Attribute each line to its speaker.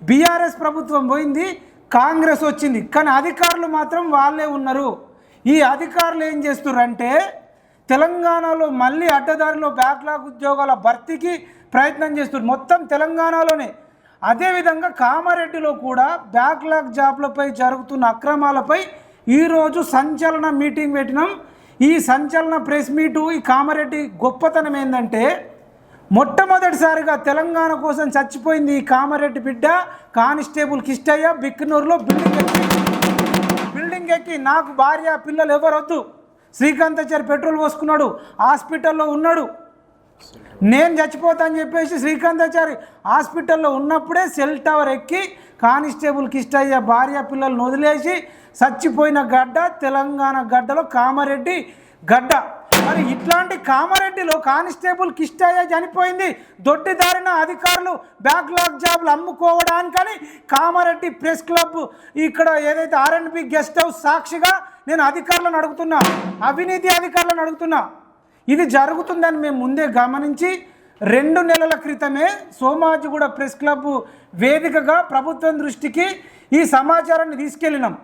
Speaker 1: BRS ప్రభుత్వం పోయింది, కాంగ్రెస్ వచ్చింది, కానీ అధికారులు మాత్రం వాళ్ళే ఉన్నారు. ఈ అధికారులు ఏం చేస్తున్నారంటే తెలంగాణలో మళ్ళీ అడ్డదారిలో బ్యాక్లాగ్ ఉద్యోగాల భర్తీకి ప్రయత్నం చేస్తున్నారు, మొత్తం తెలంగాణలోనే. అదేవిధంగా కామారెడ్డిలో కూడా బ్యాక్లాగ్ జాబ్లపై జరుగుతున్న అక్రమాలపై ఈరోజు సంచలన మీటింగ్ పెట్టినాం. ఈ సంచలన ప్రెస్ మీటు, ఈ కామారెడ్డి గొప్పతనం ఏంటంటే మొట్టమొదటిసారిగా తెలంగాణ కోసం చచ్చిపోయింది ఈ కామారెడ్డి బిడ్డ కానిస్టేబుల్ కిష్టయ్య. బిక్కనూరులో బిల్డింగ్ ఎక్కి నాకు భార్య పిల్లలు ఎవరొద్దు, శ్రీకాంతాచారి పెట్రోల్ పోసుకున్నాడు, హాస్పిటల్లో ఉన్నాడు, నేను చచ్చిపోతా అని చెప్పేసి శ్రీకాంతాచారి హాస్పిటల్లో ఉన్నప్పుడే సెల్ టవర్ ఎక్కి కానిస్టేబుల్ కిష్టయ్య భార్య పిల్లలను వదిలేసి చచ్చిపోయిన గడ్డ తెలంగాణ గడ్డలో కామారెడ్డి గడ్డ. మరి ఇట్లాంటి కామారెడ్డిలో కానిస్టేబుల్ కిష్టయ్య చనిపోయింది దొడ్డిదారిన అధికారులు బ్యాక్లాగ్ జాబ్లు అమ్ముకోవడానికని కామారెడ్డి ప్రెస్ క్లబ్ ఇక్కడ ఏదైతే R&B గెస్ట్ హౌస్ సాక్షిగా నేను అధికారులను అడుగుతున్నా, అవినీతి అధికారులను అడుగుతున్నా. ఇది జరుగుతుందని మేము ముందే గమనించి 2 నెలల క్రితమే సోమాజిగూడ ప్రెస్ క్లబ్ వేదికగా ప్రభుత్వం దృష్టికి ఈ సమాచారాన్ని తీసుకెళ్ళినాం.